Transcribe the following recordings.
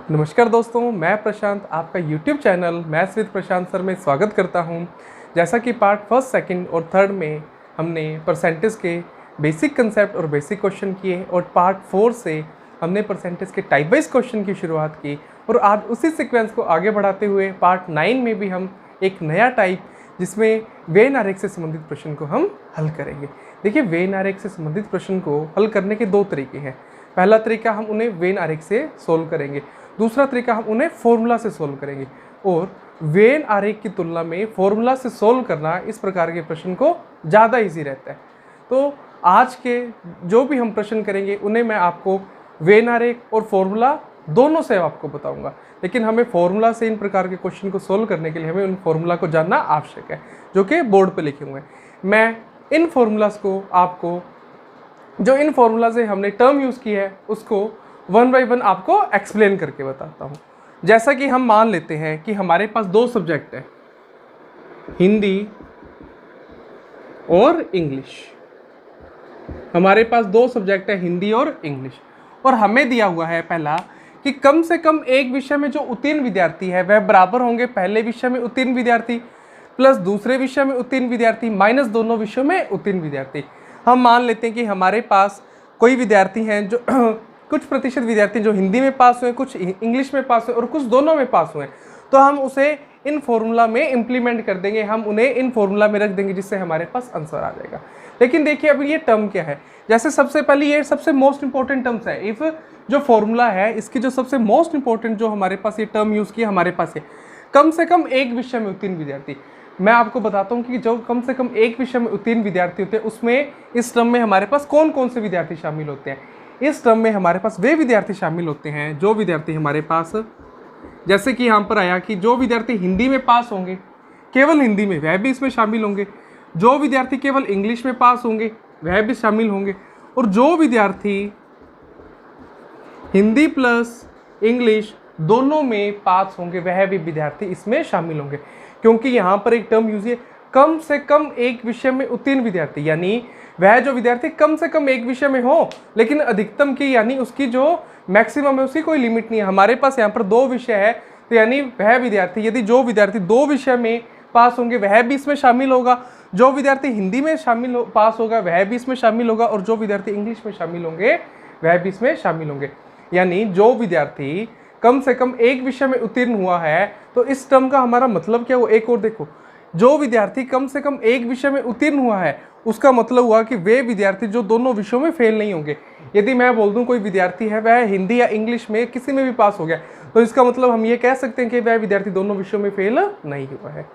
नमस्कार दोस्तों, मैं प्रशांत आपका YouTube channel maths with Prashant sir में स्वागत करता हूं। जैसा कि पार्ट फर्स्ट, सेकंड और थर्ड में हमने परसेंटेज के बेसिक कंसेप्ट और बेसिक क्वेश्चन किए और पार्ट 4 से हमने परसेंटेज के टाइप वाइज क्वेश्चन की शुरुआत की और आज उसी सीक्वेंस को आगे बढ़ाते हुए पार्ट 9 में भी हम एक नया टाइप जिसमें वेन आरेख से संबंधित प्रश्न को हम हल करेंगे। देखिए, वेन आरेख से संबंधित प्रश्न को हल करने के दो तरीके हैं। पहला तरीका, हम उन्हें वेन आरेख से सोल्व करेंगे। दूसरा तरीका, हम उन्हें फॉर्मूला से सोल्व करेंगे। और वेन आरेख की तुलना में फॉर्मूला से सोल्व करना इस प्रकार के प्रश्न को ज़्यादा इजी रहता है। तो आज के जो भी हम प्रश्न करेंगे उन्हें मैं आपको वेन आरेख और फॉर्मूला दोनों से आपको बताऊंगा, लेकिन हमें फॉर्मूला से इन प्रकार के क्वेश्चन को सोल्व करने के लिए हमें उन फॉर्मूला को जानना आवश्यक है जो कि बोर्ड पे लिखे हुए हैं। मैं इन फॉर्मूलाज को आपको, जो इन फॉर्मूला से हमने टर्म यूज़ की है उसको वन बाय वन आपको एक्सप्लेन करके बताता हूँ। जैसा कि हम मान लेते हैं कि हमारे पास दो सब्जेक्ट है, हिंदी और इंग्लिश। हमारे पास दो सब्जेक्ट है, हिंदी और इंग्लिश, और हमें दिया हुआ है पहला कि कम से कम एक विषय में जो उत्तीर्ण विद्यार्थी है वह बराबर होंगे पहले विषय में उत्तीर्ण विद्यार्थी प्लस दूसरे विषय में उत्तीर्ण विद्यार्थी माइनस दोनों विषयों में उत्तीर्ण विद्यार्थी। हम मान लेते हैं कि हमारे पास कोई विद्यार्थी हैं जो कुछ प्रतिशत विद्यार्थी जो हिंदी में पास हुए, कुछ इंग्लिश में पास हुए और कुछ दोनों में पास हुए, तो हम उसे इन फॉर्मूला में इम्प्लीमेंट कर देंगे, हम उन्हें इन फॉर्मूला में रख देंगे जिससे हमारे पास आंसर आ जाएगा। लेकिन देखिए, अब ये टर्म क्या है। जैसे सबसे पहले ये सबसे मोस्ट इंपॉर्टेंट टर्म्स है। इफ जो फॉर्मूला है इसकी जो सबसे मोस्ट इंपॉर्टेंट जो हमारे पास ये टर्म यूज़ किया हमारे पास है कम से कम एक विषय में उत्तीर्ण विद्यार्थी। मैं आपको बताता हूँ कि जो कम से कम एक विषय में उत्तीर्ण विद्यार्थी होते हैं उसमें इस टर्म में हमारे पास कौन कौन से विद्यार्थी शामिल होते हैं। इस टर्म में हमारे पास वे विद्यार्थी शामिल होते हैं जो विद्यार्थी हमारे पास, जैसे कि यहाँ पर आया कि जो विद्यार्थी हिंदी में पास होंगे केवल हिंदी में वह भी इसमें शामिल होंगे, जो विद्यार्थी केवल इंग्लिश में पास होंगे वह भी शामिल होंगे, और जो विद्यार्थी हिंदी प्लस इंग्लिश दोनों में पास होंगे वह भी विद्यार्थी इसमें शामिल होंगे। क्योंकि यहाँ पर एक टर्म यूज है कम से कम एक विषय में उत्तीर्ण विद्यार्थी, यानी वह जो विद्यार्थी कम से कम एक विषय में हो लेकिन अधिकतम की, यानी उसकी जो मैक्सिमम है उसकी कोई लिमिट नहीं है। हमारे पास यहाँ पर दो विषय है, तो यानी वह विद्यार्थी, यदि जो विद्यार्थी दो विषय में पास होंगे वह भी इसमें शामिल होगा, जो विद्यार्थी हिंदी में पास होगा वह भी इसमें शामिल होगा, और जो विद्यार्थी इंग्लिश में शामिल होंगे वह भी इसमें शामिल होंगे। यानी जो विद्यार्थी कम से कम एक विषय में उत्तीर्ण हुआ है, तो इस टर्म का हमारा मतलब क्या हुआ। एक और देखो, जो विद्यार्थी कम से कम एक विषय में उत्तीर्ण हुआ है उसका मतलब हुआ कि वे विद्यार्थी जो दोनों विषयों में फेल नहीं होंगे। यदि मैं बोल दूं कोई विद्यार्थी है वह हिंदी या इंग्लिश में किसी में भी पास हो गया, तो इसका मतलब हम ये कह सकते हैं कि वह विद्यार्थी दोनों विषयों में फेल नहीं हुआ है।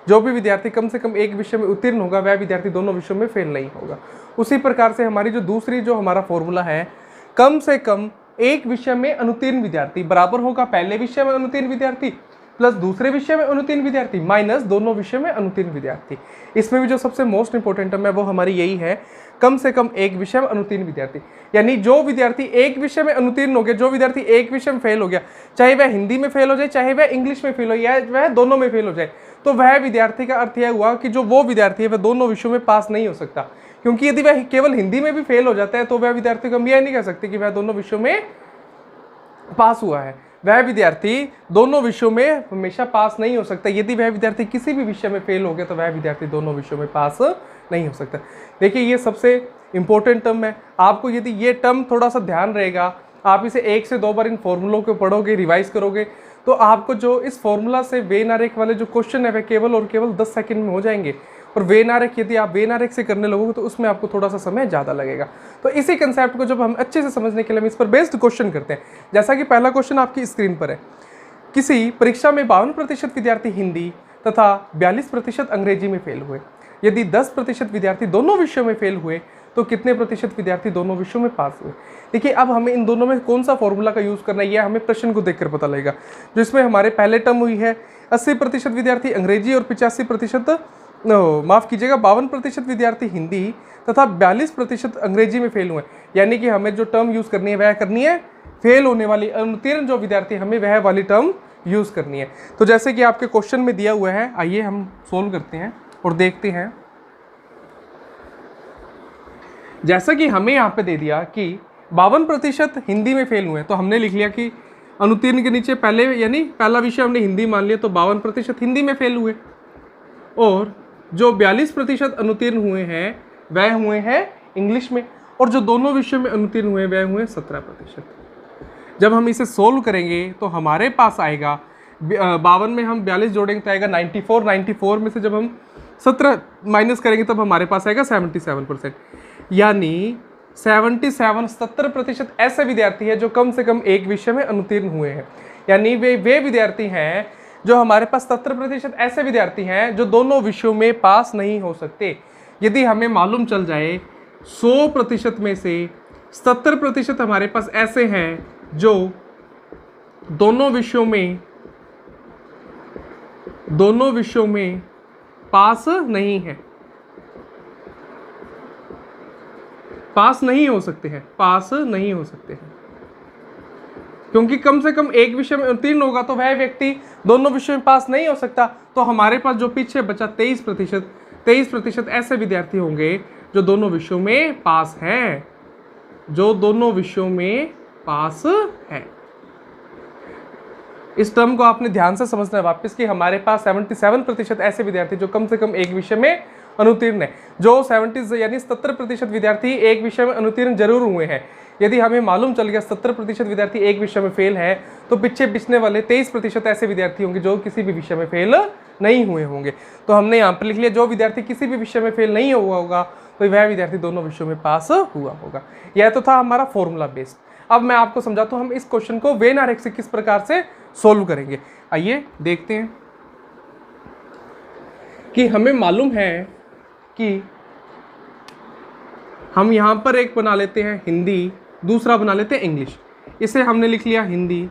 जो भी विद्यार्थी कम से कम एक विषय में उत्तीर्ण होगा वह विद्यार्थी दोनों विषयों में फेल नहीं होगा। उसी प्रकार से हमारी जो दूसरी जो हमारा फॉर्मूला है, कम से कम एक विषय में अनुत्तीर्ण विद्यार्थी बराबर होगा पहले विषय में अनुत्तीर्ण विद्यार्थी प्लस दूसरे विषय में अनुत्तीर्ण विद्यार्थी माइनस दोनों विषय में अनुत्तीर्ण विद्यार्थी। इसमें भी जो सबसे मोस्ट इंपॉर्टेंट टर्म है वो हमारी यही है, कम से कम एक विषय में अनुत्तीर्ण विद्यार्थी। यानी जो विद्यार्थी एक विषय में अनुत्तीर्ण हो गया, जो विद्यार्थी एक विषय में फेल हो गया, चाहे वह हिंदी में फेल हो जाए, चाहे वह इंग्लिश में फेल हो या वह दोनों में फेल हो जाए, तो वह विद्यार्थी का अर्थ यह हुआ कि जो वो विद्यार्थी है वह दोनों विषयों में पास नहीं हो सकता। क्योंकि यदि वह केवल हिंदी में भी फेल हो जाता है तो वह विद्यार्थी को हम यह नहीं कह सकते कि वह दोनों विषयों में पास हुआ है। वह विद्यार्थी दोनों विषयों में हमेशा पास नहीं हो सकता। यदि वह विद्यार्थी किसी भी विषय में फेल हो गया तो वह विद्यार्थी दोनों विषयों में पास नहीं हो सकता। देखिए, ये सबसे इंपॉर्टेंट टर्म है। आपको यदि ये टर्म थोड़ा सा ध्यान रहेगा, आप इसे 1 से 2 बार इन फॉर्मूलों को पढ़ोगे, रिवाइज करोगे, तो आपको जो इस फॉर्मूला से वेन आरेख वाले जो क्वेश्चन है वह केवल और केवल 10 सेकंड में हो जाएंगे। और वेन आरेख यदि आप वेन आरेख से करने लगोगे तो उसमें आपको थोड़ा सा समय ज़्यादा लगेगा। तो इसी कंसेप्ट को जब हम अच्छे से समझने के लिए हम इस पर बेस्ड क्वेश्चन करते हैं। जैसा कि पहला क्वेश्चन आपकी स्क्रीन पर है, किसी परीक्षा में 52% विद्यार्थी हिंदी तथा 42% अंग्रेजी में फेल हुए। यदि 10% विद्यार्थी दोनों विषयों में फेल हुए तो कितने प्रतिशत विद्यार्थी दोनों विषयों में पास हुए। देखिए, अब हमें इन दोनों में कौन सा फॉर्मूला का यूज़ करना है यह हमें प्रश्न को देखकर पता लगेगा। जो इसमें हमारे पहले टर्म हुई है 80% विद्यार्थी अंग्रेजी और 85%, माफ़ कीजिएगा, 52% विद्यार्थी हिंदी तथा 42% अंग्रेजी में फेल हुए। यानी कि हमें जो टर्म यूज़ करनी है वह करनी है फेल होने वाली, अनुत्तीर्ण जो विद्यार्थी, हमें वह वाली टर्म यूज़ करनी है। तो जैसे कि आपके क्वेश्चन में दिया हुआ है, आइए हम सोल्व करते हैं और देखते हैं। जैसा कि हमें यहाँ पे दे दिया कि 52% हिंदी में फेल हुए, तो हमने लिख लिया कि अनुत्तीर्ण के नीचे पहले यानी पहला विषय हमने हिंदी मान लिया, तो 52% हिंदी में फेल हुए, और जो 42% अनुत्तीर्ण हुए हैं वह हुए हैं इंग्लिश में, और जो दोनों विषयों में अनुत्तीर्ण हुए वह हुए 17%। जब हम इसे सोल्व करेंगे तो हमारे पास आएगा 52 में हम 42 जोड़ेंगे तो आएगा 94, 94 में से जब हम 17 माइनस करेंगे तब हमारे पास आएगा 77%। यानी 77% ऐसे विद्यार्थी हैं जो कम से कम एक विषय में अनुत्तीर्ण हुए हैं। यानी वे विद्यार्थी हैं जो हमारे पास 77% ऐसे विद्यार्थी हैं जो दोनों विषयों में पास नहीं हो सकते। यदि हमें मालूम चल जाए 100% में से 77% हमारे पास ऐसे हैं जो दोनों विषयों में पास नहीं है, पास नहीं हो सकते हैं, क्योंकि कम से कम एक विषय में उत्तीर्ण होगा तो वह व्यक्ति दोनों विषयों में पास नहीं हो सकता। तो हमारे पास जो पीछे बचा 23% ऐसे विद्यार्थी होंगे जो दोनों विषयों में पास हैं, हैं। इस टर्म को आपने ध्यान से समझना है वापस कि हमारे पास 77% ऐसे विद्यार्थी जो कम से कम एक विषय में अनुत्तीर्ण है। जो 70 यानी 77% विद्यार्थी एक विषय में अनुत्तीर्ण जरूर हुए हैं। यदि हमें मालूम चल गया 70% विद्यार्थी एक विषय में फेल है, तो पीछे पिछने वाले 23% ऐसे विद्यार्थी होंगे जो किसी भी विषय में फेल नहीं हुए होंगे। तो हमने यहाँ पर लिख लिया जो विद्यार्थी किसी भी विषय में फेल नहीं हुआ होगा तो वह विद्यार्थी दोनों विषयों में पास हुआ होगा। यह तो था हमारा फॉर्मूला बेस्ड। अब मैं आपको समझाता हूँ हम इस क्वेश्चन को वेन आरेख से किस प्रकार से सोल्व करेंगे। आइए देखते हैं कि हमें मालूम है कि हम यहां पर एक बना लेते हैं हिंदी, दूसरा बना लेते हैं इंग्लिश। इसे हमने लिख लिया हिंदी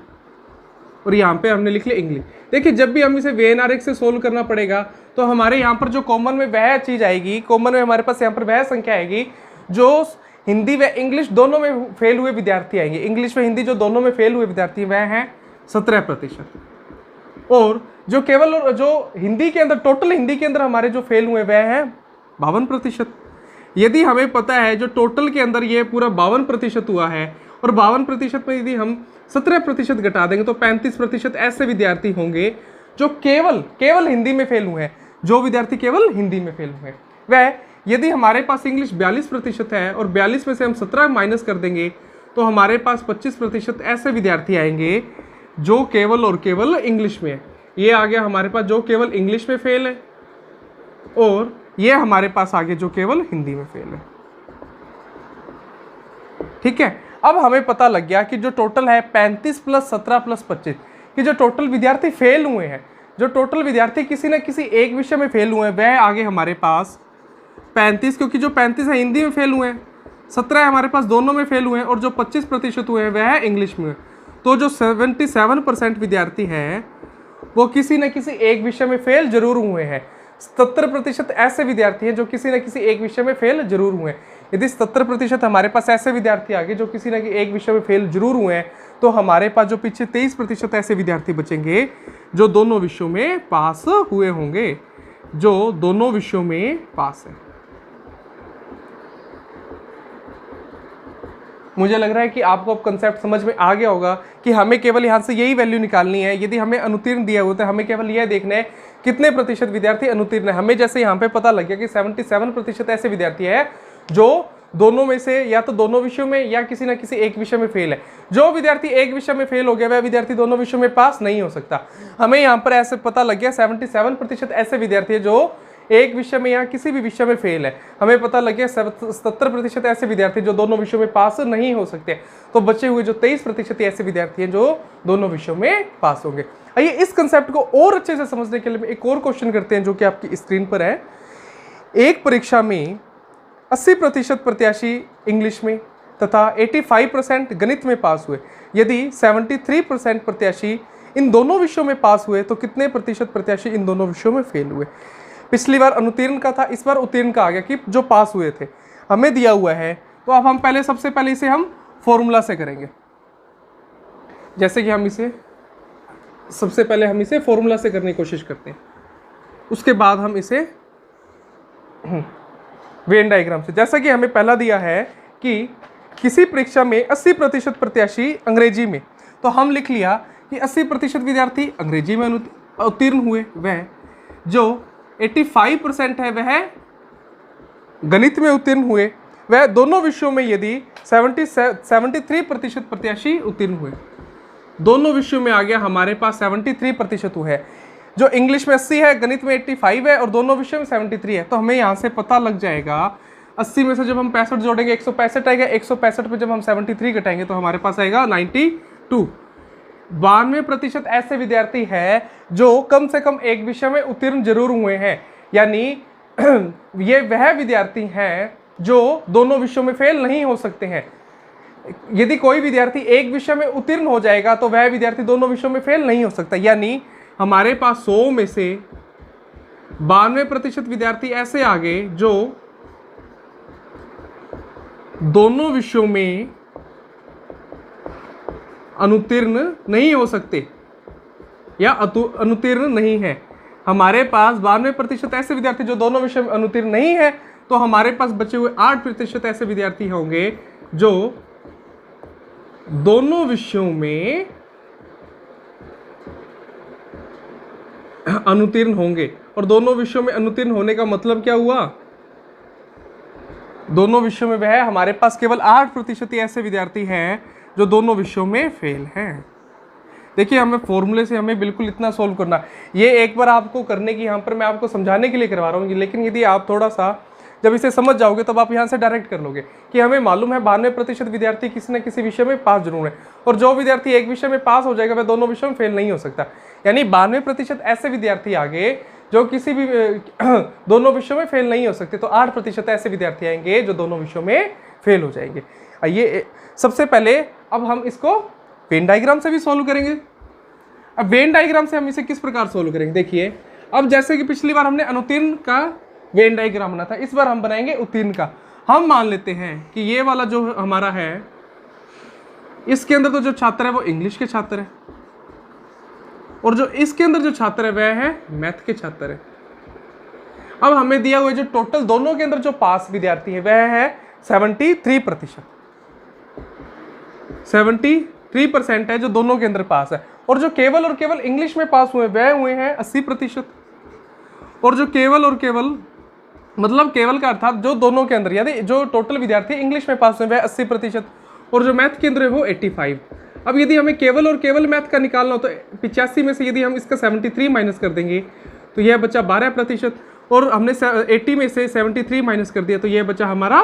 और यहां पे हमने लिख लिया इंग्लिश। देखिए जब भी हम इसे वेन आरेख से सोल्व करना पड़ेगा तो हमारे यहाँ पर जो कॉमन में वह चीज आएगी, कॉमन में हमारे पास यहाँ पर वह संख्या आएगी जो हिंदी व इंग्लिश दोनों में फेल हुए विद्यार्थी आएंगे। इंग्लिश व हिंदी जो दोनों में फेल हुए विद्यार्थी वह हैं 17%, और जो केवल जो हिंदी के अंदर टोटल हिंदी के अंदर हमारे जो फेल हुए वह हैं 52%। यदि हमें पता है जो टोटल के अंदर ये पूरा 52% हुआ है और 52% में यदि हम 17% घटा देंगे तो 35% ऐसे विद्यार्थी होंगे जो केवल हिंदी में फेल हुए हैं। जो विद्यार्थी केवल हिंदी में फेल हुए हैं वह, यदि हमारे पास इंग्लिश 42% है और 42 में से हम 17 माइनस कर देंगे तो हमारे पास 25% ऐसे विद्यार्थी आएंगे जो केवल और केवल इंग्लिश में है। ये आ गया हमारे पास जो केवल इंग्लिश में फेल है, और ये हमारे पास आगे जो केवल हिंदी में फेल है। ठीक है, अब हमें पता लग गया कि जो टोटल है 35 + 17 + 25 कि जो टोटल विद्यार्थी फेल हुए हैं, जो टोटल विद्यार्थी किसी न किसी एक विषय में फेल हुए हैं वह आगे हमारे पास 35, क्योंकि जो 35 है हिंदी में फेल हुए हैं, 17 हमारे पास दोनों में फेल हुए हैं, और जो 25% हुए हैं वह है इंग्लिश में। तो जो 77% विद्यार्थी हैं वो किसी न किसी एक विषय में फेल जरूर हुए हैं। 77% ऐसे विद्यार्थी हैं जो किसी न किसी एक विषय में फेल जरूर हुए हैं। यदि 77% हमारे पास ऐसे विद्यार्थी आ गए जो किसी न किसी एक विषय में फेल जरूर हुए हैं, तो हमारे पास जो पीछे 23% ऐसे विद्यार्थी बचेंगे जो दोनों विषयों में पास हुए होंगे, जो दोनों विषयों में पास है। मुझे लग रहा है कि आपको अब कंसेप्ट समझ में आ गया होगा कि हमें केवल यहाँ से यही वैल्यू निकालनी है। यदि हमें अनुत्तीर्ण दिया हुआ तो हमें केवल यह देखना है कितने प्रतिशत विद्यार्थी अनुत्तीर्ण है। हमें जैसे यहाँ पे पता लग गया कि 77% ऐसे विद्यार्थी है जो दोनों में से या तो दोनों विषयों में या किसी न किसी एक विषय में फेल है। जो विद्यार्थी एक विषय में फेल हो गया वह विद्यार्थी दोनों विषयों में पास नहीं हो सकता। हमें यहाँ पर ऐसे पता लग गया 77% ऐसे विद्यार्थी है जो एक विषय में या किसी भी विषय में फेल है। हमें पता लग गया 70% ऐसे विद्यार्थी जो दोनों विषयों में पास नहीं हो सकते। तो बचे हुए जो 23% ऐसे विद्यार्थी हैं जो दोनों विषयों में पास होंगे। आइए इस कंसेप्ट को और अच्छे से समझने के लिए एक और क्वेश्चन करते हैं जो कि आपकी स्क्रीन पर है। एक परीक्षा में 80% प्रत्याशी इंग्लिश में तथा 85% गणित में पास हुए। यदि 73% प्रत्याशी इन दोनों विषयों में पास हुए तो कितने प्रतिशत प्रत्याशी इन दोनों विषयों में फेल हुए। पिछली बार अनुत्तीर्ण का था, इस बार उत्तीर्ण का आ गया कि जो पास हुए थे। हमें दिया हुआ है तो अब हम सबसे पहले इसे हम फॉर्मूला से करेंगे। जैसे कि हम इसे सबसे पहले हम इसे फॉर्मूला से करने की कोशिश करते हैं, उसके बाद हम इसे वेन डायग्राम से। जैसा कि हमें पहला दिया है कि किसी परीक्षा में 80% प्रत्याशी अंग्रेजी में, तो तो हम लिख लिया कि 80% विद्यार्थी अंग्रेजी में उत्तीर्ण हुए, वह जो 85% है वह गणित में उत्तीर्ण हुए, वह दोनों विषयों में यदि 73% प्रत्याशी उत्तीर्ण हुए। दोनों विषयों में आ गया हमारे पास 73% हुए है। जो इंग्लिश में 80 है, गणित में 85 है और दोनों विषयों में 73 है। तो हमें यहाँ से पता लग जाएगा 80 में से जब हम 65 जोड़ेंगे 165 आएगा, 165 पे जब हम 73 घटाएंगे तो हमारे पास आएगा 92। 92% ऐसे विद्यार्थी है जो कम से कम एक विषय में उत्तीर्ण जरूर हुए हैं, यानी ये वह विद्यार्थी हैं जो दोनों विषयों में फेल नहीं हो सकते हैं। यदि कोई विद्यार्थी एक विषय में उत्तीर्ण हो जाएगा तो वह विद्यार्थी दोनों विषयों में फेल नहीं हो सकता। यानी हमारे पास 100 में से 92% विद्यार्थी ऐसे आ गए जो दोनों विषयों में अनुत्तीर्ण नहीं हो सकते या अनुत्तीर्ण नहीं है। हमारे पास 92% ऐसे विद्यार्थी जो दोनों विषयों में अनुत्तीर्ण नहीं है, तो हमारे पास बचे हुए 8% ऐसे विद्यार्थी होंगे जो दोनों विषयों में अनुत्तीर्ण होंगे। और दोनों विषयों में अनुत्तीर्ण होने का मतलब क्या हुआ? दोनों विषयों में वह हमारे पास केवल 8% ऐसे विद्यार्थी हैं जो दोनों विषयों में फेल हैं। देखिए, हमें फॉर्मूले से हमें बिल्कुल इतना सोल्व करना, ये एक बार आपको करने की यहाँ पर मैं आपको समझाने के लिए करवा रहा हूँ, लेकिन यदि आप थोड़ा सा जब इसे समझ जाओगे तब आप यहाँ से डायरेक्ट कर लोगे कि हमें मालूम है 92% विद्यार्थी किसी न किसी विषय में पास जरूर है, और जो विद्यार्थी एक विषय में पास हो जाएगा वह दोनों विषयों में फेल नहीं हो सकता। यानी 92% ऐसे विद्यार्थी आगे जो किसी भी दोनों विषयों में फेल नहीं हो सकते, तो 8% ऐसे विद्यार्थी आएंगे जो दोनों विषयों में फेल हो जाएंगे। आइए सबसे पहले अब हम इसको वेन डायग्राम से भी सोल्व करेंगे। अब वेन डायग्राम से हम इसे किस प्रकार सोल्व करेंगे? देखिए, अब जैसे कि पिछली बार हमने अनुत्तीर्ण का वेन डायग्राम बना था, इस बार हम बनाएंगे उत्तीर्ण का। हम मान लेते हैं कि ये वाला जो हमारा है, इसके अंदर तो जो छात्र है वो इंग्लिश के छात्र है, और जो इसके अंदर जो छात्र है वह है मैथ के छात्र है। अब हमें दिया हुआ जो टोटल दोनों के अंदर जो पास विद्यार्थी है वह है 73%। 73% है जो दोनों के अंदर पास है, और जो केवल और केवल इंग्लिश में पास हुए वह हुए हैं 80%। और जो केवल और केवल मतलब केवल का अर्थात जो दोनों के अंदर, यानी जो टोटल विद्यार्थी इंग्लिश में पास हुए वह 80%, और जो मैथ के अंदर है वो 85। अब यदि हमें केवल और केवल मैथ का निकालना हो तो 85 में से यदि हम इसका 73 माइनस कर देंगे तो यह बचा 12%, और हमने 80 में से 73 माइनस कर दिया तो यह बचा हमारा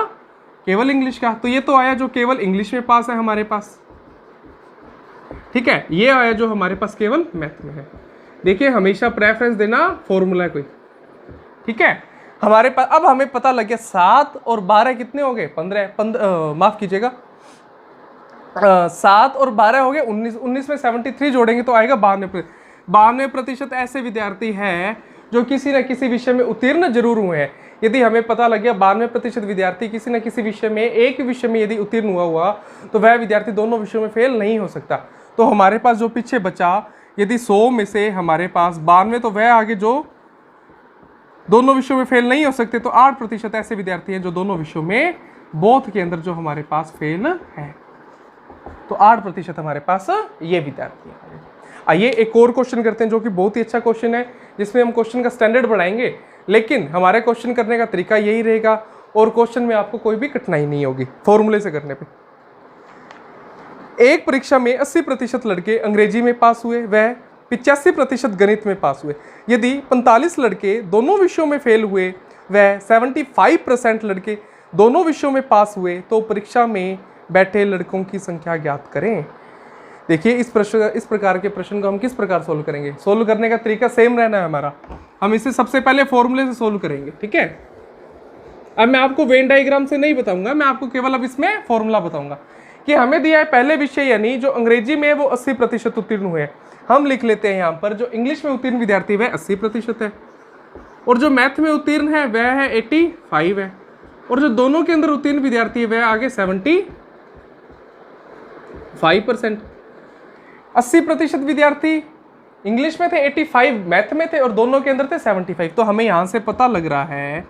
केवल इंग्लिश का। तो ये तो आया जो केवल इंग्लिश में पास है हमारे पास, ठीक है। ये आया जो हमारे पास केवल मैथ में है। देखिए, हमेशा प्रेफरेंस देना फॉर्मूला कोई, ठीक है। हमारे पास अब हमें पता लग गया 7 और 12 कितने हो गए? 15 माफ कीजिएगा, 7 और 12 हो गए 19। 19 में 73 जोड़ेंगे तो आएगा 92%। 92% ऐसे विद्यार्थी हैं जो किसी न किसी विषय में उत्तीर्ण जरूर हुए हैं। यदि हमें पता लग गया 92% विद्यार्थी किसी न किसी विषय में, एक विषय में यदि उत्तीर्ण हुआ तो वह विद्यार्थी दोनों विषयों में फेल नहीं हो सकता। तो हमारे पास जो पीछे बचा, यदि 100 में से हमारे पास 92, तो वह आगे जो दोनों विषयों में फेल नहीं हो सकते, तो 8% ऐसे विद्यार्थी हैं जो दोनों विषयों में बोथ के अंदर जो हमारे पास फेल है। तो 8% हमारे पास ये विद्यार्थी हैं। आइए एक और क्वेश्चन करते हैं जो कि बहुत ही अच्छा क्वेश्चन है, जिसमें हम क्वेश्चन का स्टैंडर्ड बढ़ाएंगे, लेकिन हमारे क्वेश्चन करने का तरीका यही रहेगा और क्वेश्चन में आपको कोई भी कठिनाई नहीं होगी फॉर्मूले से करने पे। एक परीक्षा में 80% लड़के अंग्रेजी में पास हुए, वह 85% गणित में पास हुए। यदि 45 लड़के दोनों विषयों में फेल हुए, वह 75% लड़के दोनों विषयों में पास हुए, तो परीक्षा में बैठे लड़कों की संख्या ज्ञात करें। देखिए, इस प्रकार के प्रश्न को हम किस प्रकार सोल्व करेंगे? सोल्व करने का तरीका सेम रहना है हमारा। हम इसे सबसे पहले फॉर्मूले से सोल्व करेंगे, ठीक है। अब मैं आपको वेन डायग्राम से नहीं बताऊंगा, मैं आपको केवल अब इसमें फॉर्मूला बताऊंगा कि हमें दिया है पहले विषय, यानी जो अंग्रेजी में वो 80% उत्तीर्ण हुए हैं। हम लिख लेते हैं यहाँ पर जो इंग्लिश में उत्तीर्ण विद्यार्थी वह 80% है, और जो मैथ में उत्तीर्ण है वह है 85 है, और जो दोनों के अंदर उत्तीर्ण विद्यार्थी है वह आगे 75%। 80% विद्यार्थी इंग्लिश में थे, 85 मैथ में थे, और दोनों के अंदर थे 75। तो हमें यहाँ से पता लग रहा है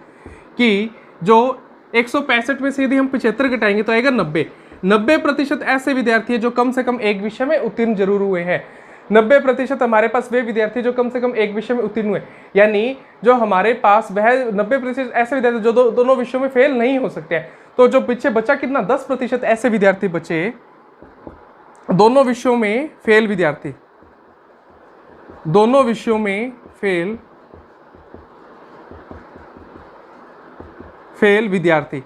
कि जो 165 में से यदि हम 75 घटाएंगे तो आएगा 90। 90% ऐसे विद्यार्थी हैं जो कम से कम एक विषय में उत्तीर्ण जरूर हुए हैं। 90% हमारे पास वे विद्यार्थी जो कम से कम एक विषय में उत्तीर्ण हुए, यानी जो हमारे पास वह 90% ऐसे विद्यार्थी जो दोनों विषयों में फेल नहीं हो सकते हैं। तो जो पीछे बचा कितना, 10% ऐसे विद्यार्थी बचे दोनों विषयों में फेल विद्यार्थी, दोनों विषयों में फेल विद्यार्थी।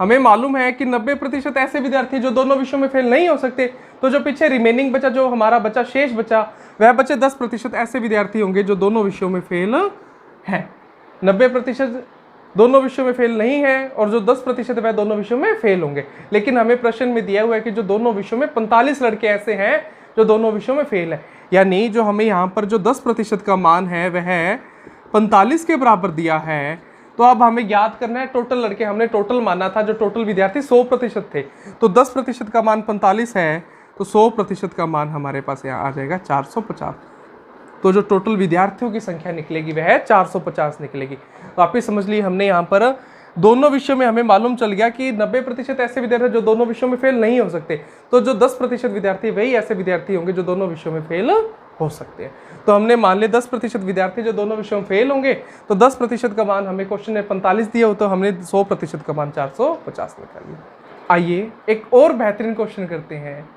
हमें मालूम है कि 90% ऐसे विद्यार्थी जो दोनों विषयों में फेल नहीं हो सकते, तो जो पीछे रिमेनिंग बचा, जो हमारा बचा शेष बचा, वह बचे 10% ऐसे विद्यार्थी होंगे जो दोनों विषयों में फेल हैं। 90% दोनों विषयों में फेल नहीं है और जो 10% वह दोनों विषयों में फेल होंगे। लेकिन हमें प्रश्न में दिया हुआ है कि जो दोनों विषयों में 45 लड़के ऐसे हैं जो दोनों विषयों में फेल है, यानी जो हमें यहाँ पर जो 10% का मान है वह 45 के बराबर दिया है। तो अब हमें याद करना है टोटल लड़के, हमने टोटल माना था, जो टोटल विद्यार्थी 100% थे, तो 10% का मान 45 है, तो 100% का मान हमारे पास यहाँ आ जाएगा 450। तो जो टोटल विद्यार्थियों की संख्या निकलेगी वह 450 निकलेगी। तो आप ही समझ ली, हमने यहाँ पर दोनों विषयों में हमें मालूम चल गया कि 90% ऐसे विद्यार्थी जो दोनों विषयों में फेल नहीं हो सकते, तो जो 10% विद्यार्थी वही ऐसे विद्यार्थी होंगे जो दोनों विषयों में फेल हो सकते हैं। तो हमने मान लिया 10% विद्यार्थी जो दोनों विषयों में फेल होंगे, तो 10% का मान हमें क्वेश्चन में 45 दिया हो, तो हमने 100% का मान 450 निकाल लिया। आइए एक और बेहतरीन क्वेश्चन करते हैं,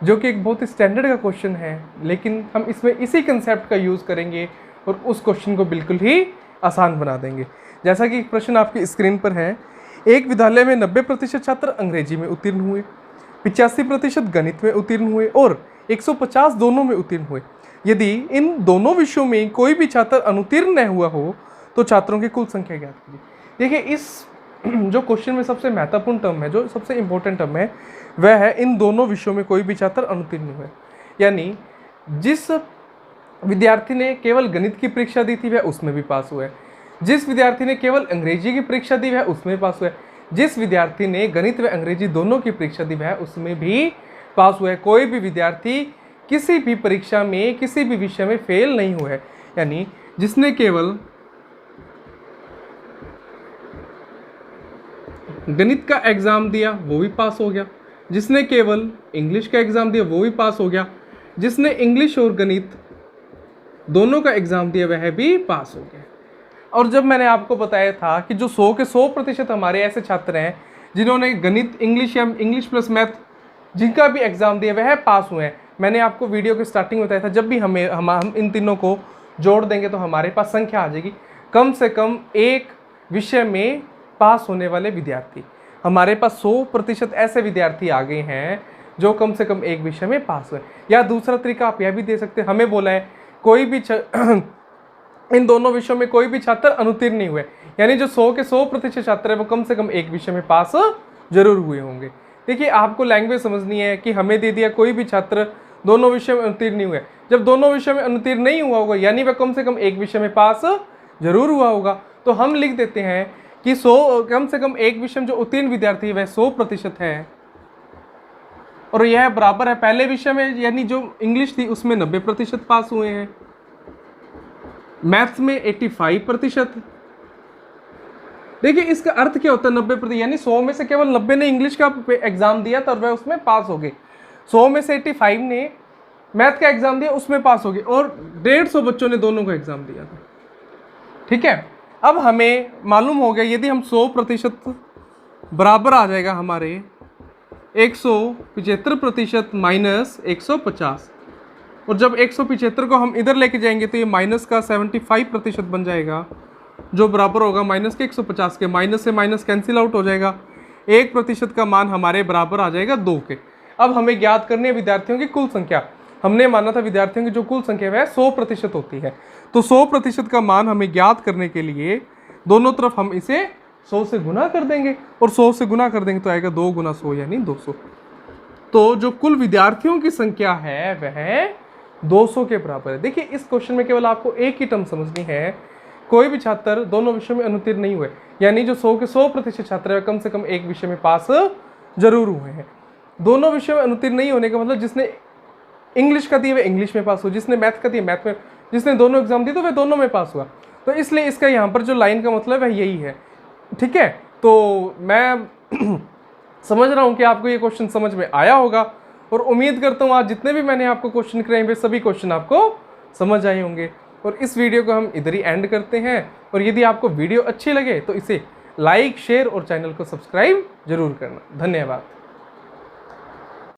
जो कि एक बहुत ही स्टैंडर्ड का क्वेश्चन है, लेकिन हम इसमें इसी कंसेप्ट का यूज़ करेंगे और उस क्वेश्चन को बिल्कुल ही आसान बना देंगे। जैसा कि प्रश्न आपकी स्क्रीन पर है, एक विद्यालय में 90% छात्र अंग्रेजी में उत्तीर्ण हुए, 85% गणित में उत्तीर्ण हुए और 150 दोनों में उत्तीर्ण हुए। यदि इन दोनों विषयों में कोई भी छात्र अनुत्तीर्ण न हुआ हो तो छात्रों की कुल संख्या ज्ञात कीजिए। देखिए, इस जो क्वेश्चन में सबसे महत्वपूर्ण टर्म है, जो सबसे इंपॉर्टेंट टर्म है, वह है इन दोनों विषयों में कोई भी छात्र अनुत्तीर्ण हुए। यानी जिस विद्यार्थी ने केवल गणित की परीक्षा दी थी वह उसमें भी पास हुआ है, जिस विद्यार्थी ने केवल अंग्रेजी की परीक्षा दी वह उसमें पास हुआ है, जिस विद्यार्थी ने गणित व अंग्रेजी दोनों की परीक्षा दी वह उसमें भी पास हुआ है। कोई भी विद्यार्थी किसी भी परीक्षा में किसी भी विषय में फेल नहीं हुआ है। यानी जिसने केवल गणित का एग्जाम दिया वो भी पास हो गया, जिसने केवल इंग्लिश का एग्जाम दिया वो भी पास हो गया, जिसने इंग्लिश और गणित दोनों का एग्जाम दिया वह भी पास हो गया। और जब मैंने आपको बताया था कि जो 100 के 100% हमारे ऐसे छात्र हैं जिन्होंने गणित, इंग्लिश या इंग्लिश प्लस मैथ जिनका भी एग्जाम दिया वह पास हुए हैं, मैंने आपको वीडियो के स्टार्टिंग में बताया था जब भी हम इन तीनों को जोड़ देंगे तो हमारे पास संख्या आ जाएगी कम से कम एक विषय में पास होने वाले विद्यार्थी। हमारे पास 100% ऐसे विद्यार्थी आ गए हैं जो कम से कम एक विषय में पास हुए। या दूसरा तरीका आप यह भी दे सकते हैं, हमें बोला है कोई भी इन दोनों विषयों में कोई भी छात्र अनुत्तीर्ण नहीं हुए, यानी जो 100 के 100% छात्र है वो कम से कम एक विषय में पास जरूर हुए होंगे। देखिए, आपको लैंग्वेज समझनी है कि हमें दे दिया कोई भी छात्र दोनों विषय में अनुत्तीर्ण नहीं हुए। जब दोनों विषय में अनुत्तीर्ण नहीं हुआ होगा यानी वह कम से कम एक विषय में पास जरूर हुआ होगा। तो हम लिख देते हैं कि 100 कम से कम एक विषय में जो उत्तीर्ण विद्यार्थी है वह 100% है, और यह बराबर है पहले विषय में यानी जो इंग्लिश थी उसमें 90% पास हुए हैं, मैथ्स में 85%। देखिए, इसका अर्थ क्या होता है 90%, यानी 100 में से केवल 90 ने इंग्लिश का एग्जाम दिया तो वह उसमें पास हो गए, 100 में से 85 ने मैथ का एग्जाम दिया उसमें पास हो गए, और 150 बच्चों ने दोनों का एग्जाम दिया था। ठीक है, अब हमें मालूम हो गया यदि हम 100% बराबर आ जाएगा हमारे 175% माइनस 150, और जब 175 को हम इधर लेके जाएंगे तो ये माइनस का 75% बन जाएगा, जो बराबर होगा माइनस के 150 के। माइनस से माइनस कैंसिल आउट हो जाएगा, 1% का मान हमारे बराबर आ जाएगा 2 के। अब हमें ज्ञात करनी है विद्यार्थियों की कुल संख्या। हमने माना था विद्यार्थियों की जो कुल संख्या है 100% होती है, तो 100% का मान हमें ज्ञात करने के लिए दोनों तरफ हम इसे 100 से गुना कर देंगे, और 100 से गुना कर देंगे तो आएगा 2 गुना 100 यानी 200। तो जो कुल विद्यार्थियों की संख्या है वह 200 के बराबर है। देखिए, इस क्वेश्चन में केवल आपको एक ही टर्म समझनी है, कोई भी छात्र दोनों विषयों में अनुत्तीर्ण नहीं हुए, यानी जो 100 के 100% छात्र है कम से कम एक विषय में पास जरूर हुए हैं। दोनों विषयों में अनुत्तीर्ण नहीं होने का मतलब जिसने इंग्लिश का दिया वह इंग्लिश में पास हुआ, जिसने मैथ का दिया मैथ में, जिसने दोनों एग्जाम दिए तो वह दोनों में पास हुआ। तो इसलिए इसका यहाँ पर जो लाइन का मतलब है यही है। ठीक है, तो मैं समझ रहा हूँ कि आपको ये क्वेश्चन समझ में आया होगा और उम्मीद करता हूँ आज जितने भी मैंने आपको क्वेश्चन कराए वे सभी क्वेश्चन आपको समझ आए होंगे। और इस वीडियो को हम इधर ही एंड करते हैं। और यदि आपको वीडियो अच्छी लगे तो इसे लाइक, शेयर और चैनल को सब्सक्राइब जरूर करना। धन्यवाद।